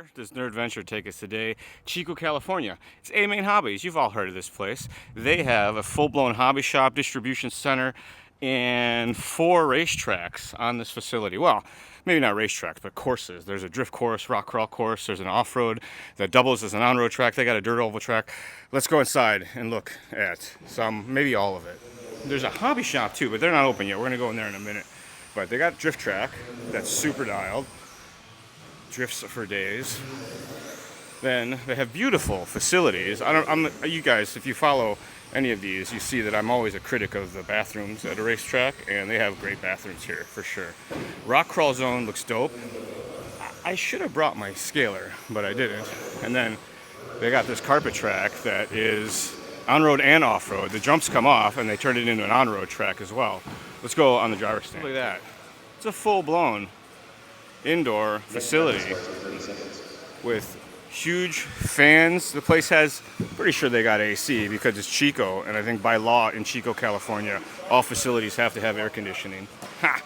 Where does Nerd Venture take us today? Chico, California. It's AMain Hobbies. You've all heard of this place. They have a full-blown hobby shop, distribution center, and 4 racetracks on this facility. Well, maybe not racetracks, but courses. There's a drift course, rock crawl course. There's an off-road that doubles as an on-road track. They got a dirt oval track. Let's go inside and look at some, maybe all of it. There's a hobby shop too, but they're not open yet. We're gonna go in there in a minute. But they got drift track that's super dialed. Drifts for days. Then they have beautiful facilities. You guys, if you follow any of these, you see that I'm always a critic of the bathrooms at a racetrack, and they have great bathrooms here for sure. Rock crawl zone looks dope. I should have brought my scaler, but I didn't. And then they got this carpet track that is on-road and off-road. The jumps come off, and they turn it into an on-road track as well. Let's go on the driver's stand. Look at that. It's a full-blown indoor facility with huge fans. The place has, pretty sure they got AC because it's Chico, and I think by law in Chico, California, all facilities have to have air conditioning. Ha!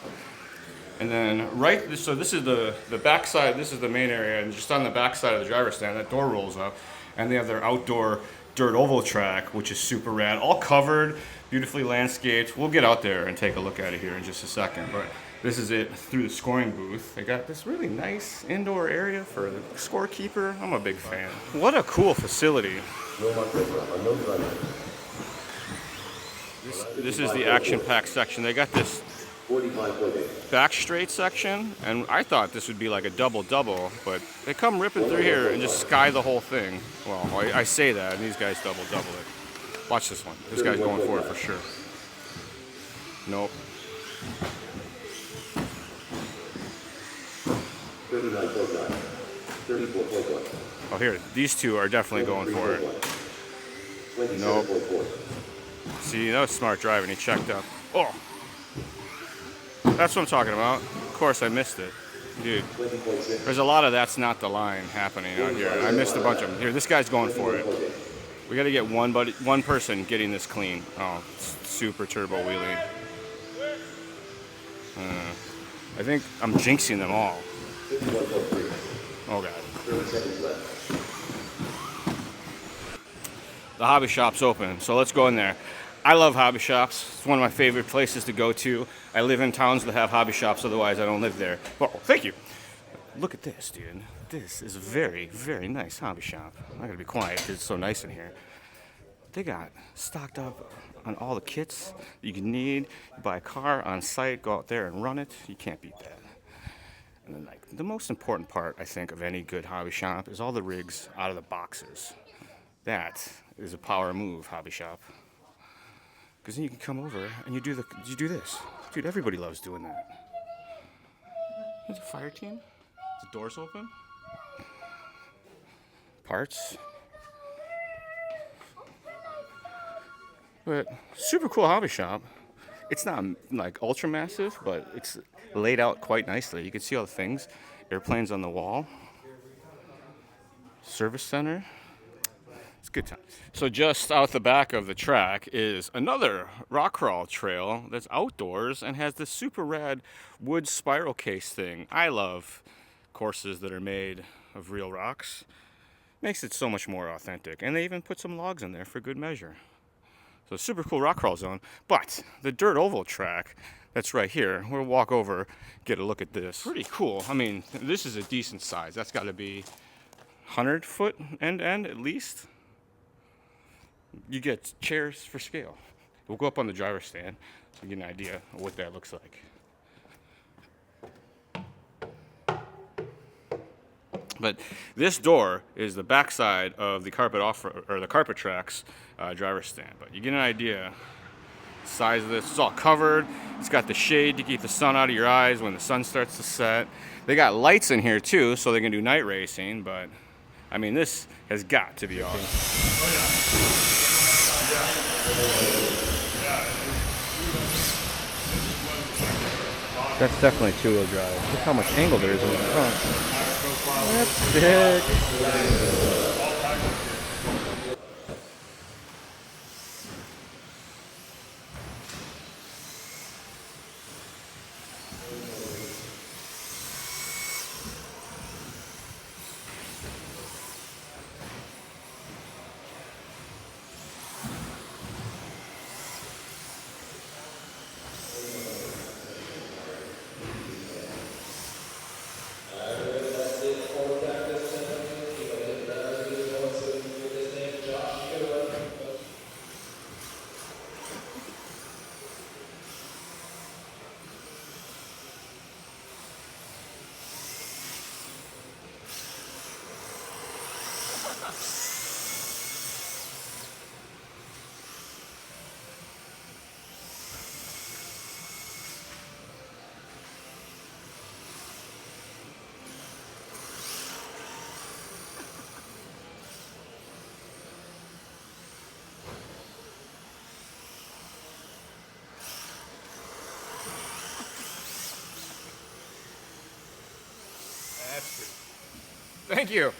And then so this is the back side, this is the main area, and just on the back side of the driver's stand, that door rolls up, and they have their outdoor dirt oval track, which is super rad, all covered, beautifully landscaped. We'll get out there and take a look at it here in just a second, but this is it through the scoring booth. They got this really nice indoor area for the scorekeeper. I'm a big fan. What a cool facility. This is the action-packed section. They got this back straight section, and I thought this would be like a double-double, but they come ripping through here and just sky the whole thing. Well, I say that, and these guys double-double it. Watch this one. This guy's going for it for sure. Nope. Oh, here, these two are definitely going for it. Nope. See, that was smart driving. He checked up. Oh! That's what I'm talking about. Of course, I missed it. Dude, there's a lot of that's not the line happening out here. I missed a bunch of them. Here, this guy's going for it. We got to get one person getting this clean. Oh, super turbo wheeling. I think I'm jinxing them all. Oh, God. The hobby shop's open, so let's go in there. I love hobby shops. It's one of my favorite places to go to. I live in towns that have hobby shops, otherwise I don't live there. Oh, thank you. Look at this, dude. This is a very, very nice hobby shop. I gotta be quiet because it's so nice in here. They got stocked up on all the kits that you can need. You buy a car on site, go out there and run it. You can't beat that. And then, like, the most important part, I think, of any good hobby shop is all the rigs out of the boxes. That is a power move, hobby shop. Because then you can come over and you do this. Dude, everybody loves doing that. There's a fire team. The doors open. Parts. But super cool hobby shop. It's not like ultra massive, but it's laid out quite nicely. You can see all the things. Airplanes on the wall. Service center. It's a good time. So just out the back of the track is another rock crawl trail that's outdoors and has this super rad wood spiral case thing. I love courses that are made of real rocks. Makes it so much more authentic. And they even put some logs in there for good measure. So super cool rock crawl zone. But the dirt oval track that's right here, we'll walk over, get a look at this. Pretty cool. I mean, this is a decent size. That's got to be 100 foot end to end at least. You get chairs for scale. We'll go up on the driver's stand so you get an idea of what that looks like. But this door is the backside of the carpet tracks driver's stand. But you get an idea the size of this. It's all covered. It's got the shade to keep the sun out of your eyes when the sun starts to set. They got lights in here too, so they can do night racing. But I mean, this has got to be awesome. That's definitely two-wheel drive. Look how much angle there is in the front. That's sick. Thank you.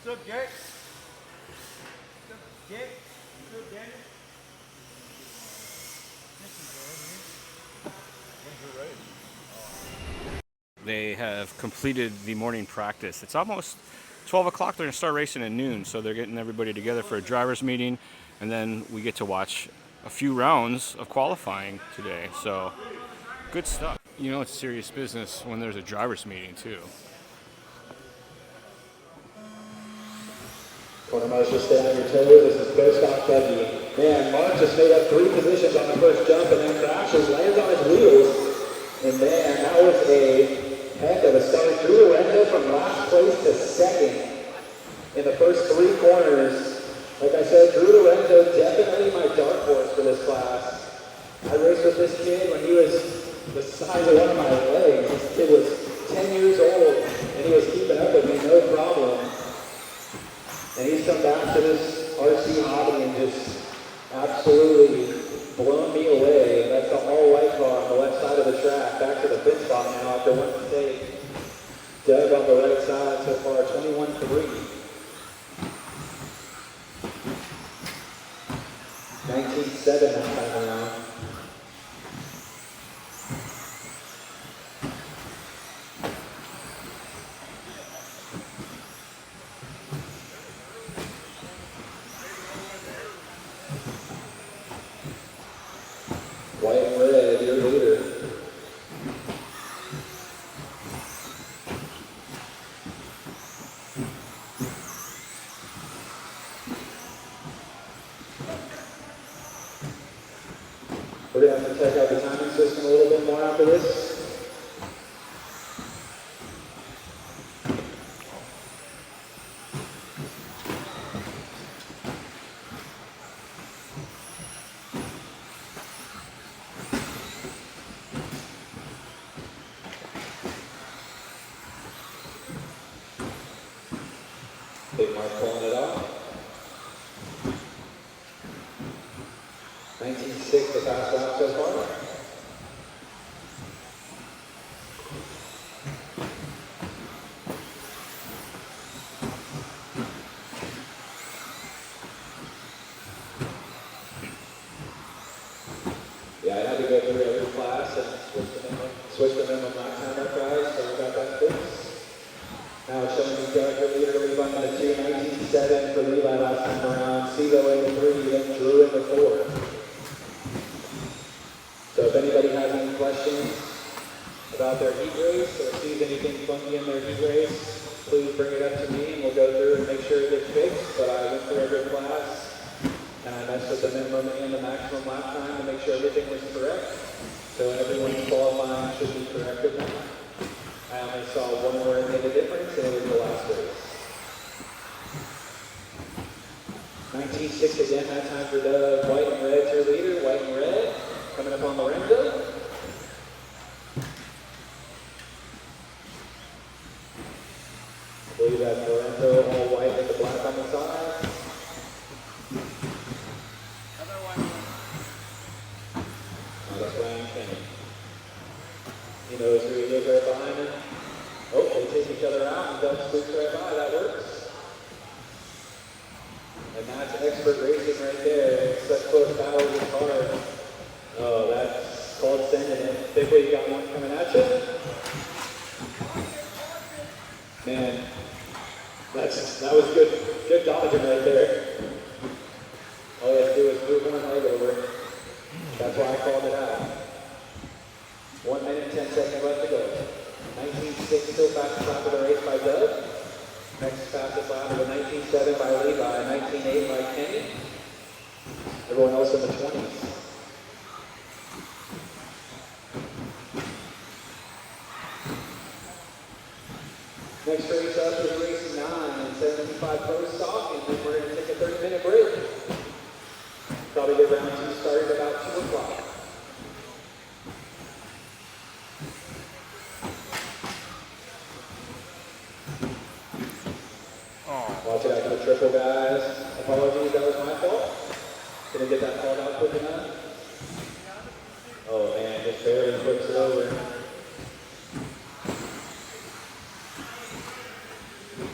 What's up, Jake? What's up, Jake? What's up, Daniel? They have completed the morning practice. It's almost 12 o'clock. They're going to start racing at noon, so they're getting everybody together for a driver's meeting, and then we get to watch a few rounds of qualifying today. So, good stuff. You know it's serious business when there's a driver's meeting, too. Cornermost, just stay on your toes. This is go stop Dougie. Man, Mark just made up 3 positions on the first jump and then crashes, lands on his wheels. And man, that was a heck of a start. Drew Lorenzo from last place to second in the first 3 corners. Like I said, Drew Lorenzo definitely my dark horse for this class. I raced with this kid when he was the size of one of my legs. This kid was 10 years old and he was keeping up with me, no problem. And he's come back to this RC hobby and just absolutely blown me away. That's the all-white car on the left side of the track. Back to the pit spot now after one mistake. Doug on the right side so far, 21-3. 19-7 that time around. White and red, your leader. We're going to have to check out the timing system a little bit more after this. Big Mark pulling it off. 19.6 the fast lap so far. Yeah, I had to go through every class and switch the minimum lap time up, guys, so we got that fixed. Now it's showing me Doug, your leader, Levi on the 2, 19.7 for Levi last time around. Sigo in the 3, then Drew in the 4. So if anybody has any questions about their heat race or sees anything funky in their heat race, please bring it up to me and we'll go through and make sure it gets fixed. But I went through every class and I messed with the minimum and the maximum lap time to make sure everything was correct. So everyone's qualifying should be correct with that. I only saw one where it made a difference, and it was the last race. 19.6 again, that time for Doug. White and red to your leader. White and red coming up on Lorenzo. I believe that's Lorenzo, all white with the black on the side. Oh, that's Ryan Kenny. He knows who he is right behind him. Oh, they take each other out and Doug squeaks right by. That works. And that's expert racing right there. Such close battles is hard. Oh, that's called sending it. Big way, you got one coming at you. Man, that was good dodging right there. All you have to do is move one leg over. That's why I called it out. 1 minute, 10 seconds left to go. 19.6 still fastest lap of the race by Doug. Next fastest lap of the 19.7 by Levi, 19.8 by Kenny. Everyone else in the 20s. Next race up is race 9, 75 Pro Stock, and then we're going to take a 30-minute break. Probably get round 2 started about 2 o'clock. Watch it out for the triple, guys. Apologies, that was my fault. Didn't get that called out quick enough. Oh man, just barely flips it over.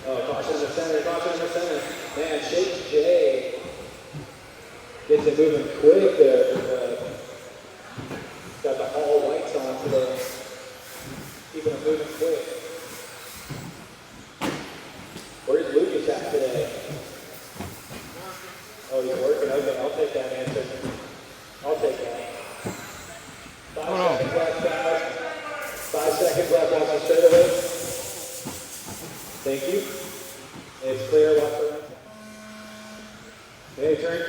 Oh, caution in the center, caution in the center. Man, Chico CA gets it moving quick there. Got the all whites on today. Keeping it moving quick. Where's Lucas at today? Oh, he's working. Okay, I'll take that answer. I'll take that. 5 seconds left, guys. 5 seconds left off the straightaway. Thank you. It's clear. Watch the right. Hey, turn.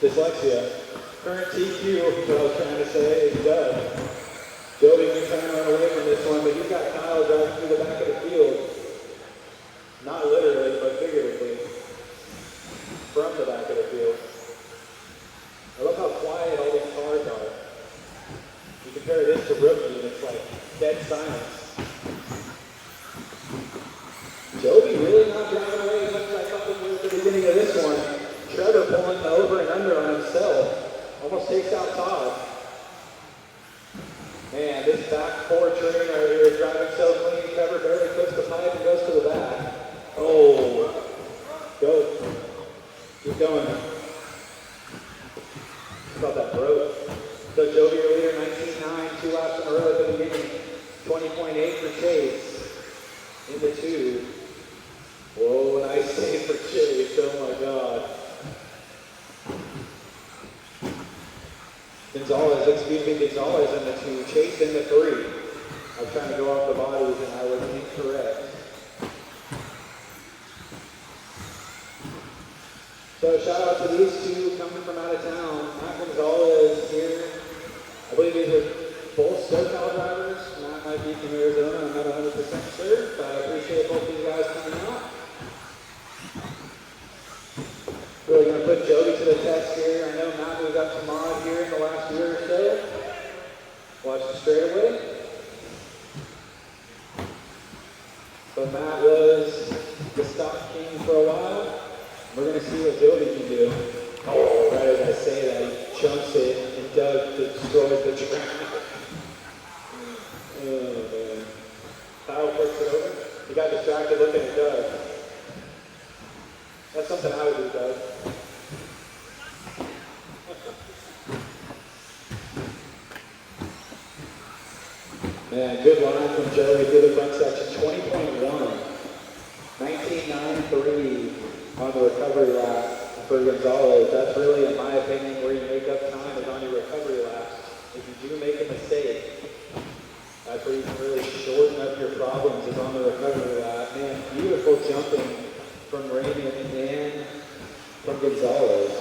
Dyslexia. Current TQ, what I was trying to say, is Doug. Joby, we're trying to run away from this one, but you've got Kyle driving through the back of the field. Not literally, but figuratively. From the back of the field. I love how quiet all these cars are. You compare this to rookie, and it's like dead silence. Joby really not driving away as much as I thought he was at the beginning of this one. Trevor pulling over and under on himself. Almost takes out Todd. Man, this back four train right here is driving so clean. Trevor barely clips the pipe and goes to the back. Oh, go. Keep going. Thought that broke. So Joby, your leader, 19.9, 2 laps in a row at the beginning. 20.8 for Chase. Into 2. Whoa, nice save for Chase. Oh my God. Gonzalez in the 2. Chase in the 3. I was trying to go off the bodies and I was incorrect. So shout out to these two coming from out of town. Matt Gonzalez here. I believe these are both SoCal drivers. Matt might be from Arizona, I'm not 100% sure, but I appreciate both these guys coming out. Really going to put Jody to the test here. I know Matt moved up to mod here in the last year or so. Watch the straightaway. But Matt was the stock king for a while. We're going to see what Jody can do. Oh, right as I say that, he chunks it and Doug destroys the track. Oh, man. Kyle flips it over. He got distracted looking at Doug. That's something I would do, Doug. Man, good line from Joey through the front section. 20.1. 19.93 on the recovery lap for Gonzalez. That's really, in my opinion, where you make up time is on your recovery laps. If you do make a mistake, that's where you can really shorten up your problems is on the recovery lap. Man, beautiful jumping from Raymond and from Gonzalez.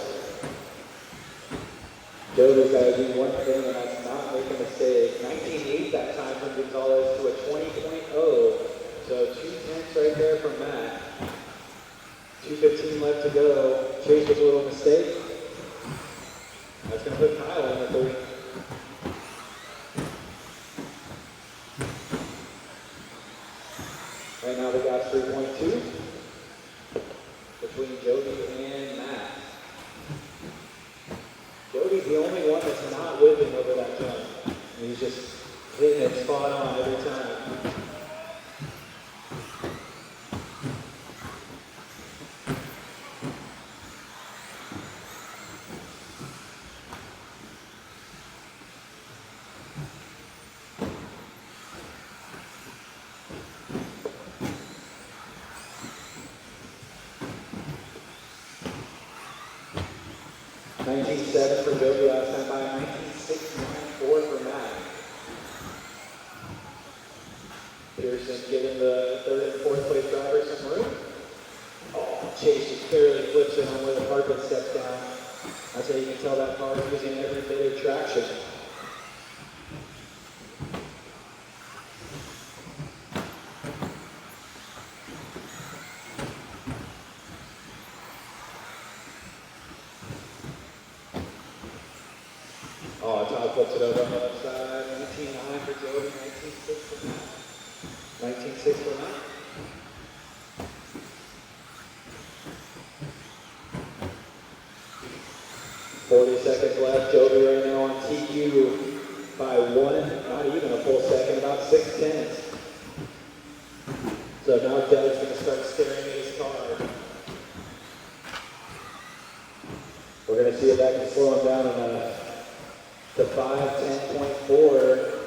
Joey's got to do one thing, and that's not make a mistake. 19.8 that time from Gonzalez to a 20.0. So 2/10 right there from Matt. 2:15 left to go. Chase with a little mistake. That's going to put Kyle in the 3. Right now they got 3.2 between Jody and Matt. Jody's the only one that's not whipping over that jump. He's just hitting it spot on every time. $19.7 for Joby last time by, $19.694 for Matt. Pearson giving the 3rd and 4th place driver some room. Oh, Chase just barely flips it on where the carpet steps down. That's how you can tell that car is using every bit of traction. Oh, Todd flips it over on the left side. 19.9 for Jody, 19.6 for Matt. 19.6 for Matt. by one, not even a full second, about 6/10. So now Doug's going to start staring at his car. We're going to see if that can slow him down to 5:10.4.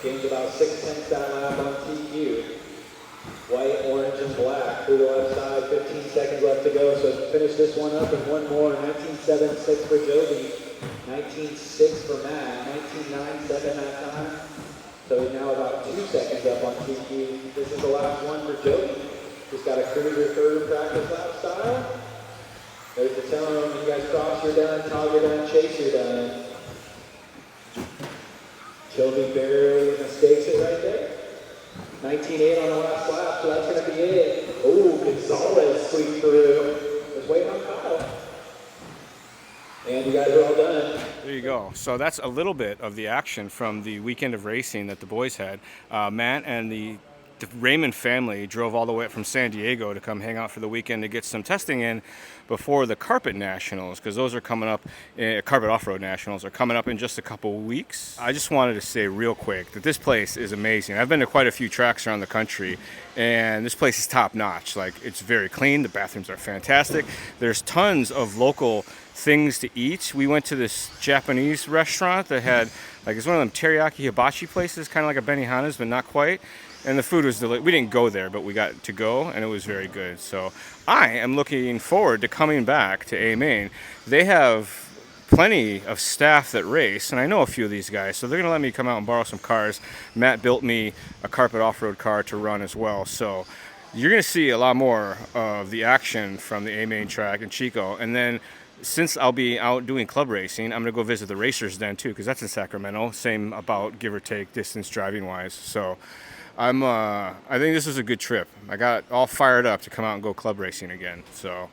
Gains about 6/10 that lap on TQ. White, orange, and black through the left side. 15 seconds left to go. So finish this one up and one more. 19.76 for Joby. 19.6 for Matt. 19.97 that time. So he's now about 2 seconds up on TQ. This is the last one for Joby. Just got to cruise your third practice lap style. There's the tone. You guys cross, you're done. Toggle, you're done. Chase, you're done. Joby barely mistakes it right there. 19.8 on the last lap, so that's going to be it. Oh, Gonzalez squeaked through. Just waiting on Kyle. And you guys are all done. There you go. So that's a little bit of the action from the weekend of racing that the boys had. Matt and the Raymond family drove all the way up from San Diego to come hang out for the weekend to get some testing in before the Carpet Nationals, because those are coming up, Carpet Off-Road Nationals are coming up in just a couple weeks. I just wanted to say real quick that this place is amazing. I've been to quite a few tracks around the country, and this place is top-notch. Like, it's very clean. The bathrooms are fantastic. There's tons of local things to eat. We went to this Japanese restaurant that had, like, it's one of them teriyaki hibachi places, kind of like a Benihana's, but not quite. And the food was delicious. We didn't go there, but we got to go, and it was very good. So I am looking forward to coming back to AMain. They have plenty of staff that race, and I know a few of these guys, so they're going to let me come out and borrow some cars. Matt built me a Carpet off-road car to run as well. So you're going to see a lot more of the action from the AMain track and Chico. And then since I'll be out doing club racing, I'm going to go visit the Racers Den too, because that's in Sacramento. Same about, give or take, distance driving-wise. So I think this is a good trip. I got all fired up to come out and go club racing again. So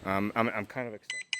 I'm kind of excited.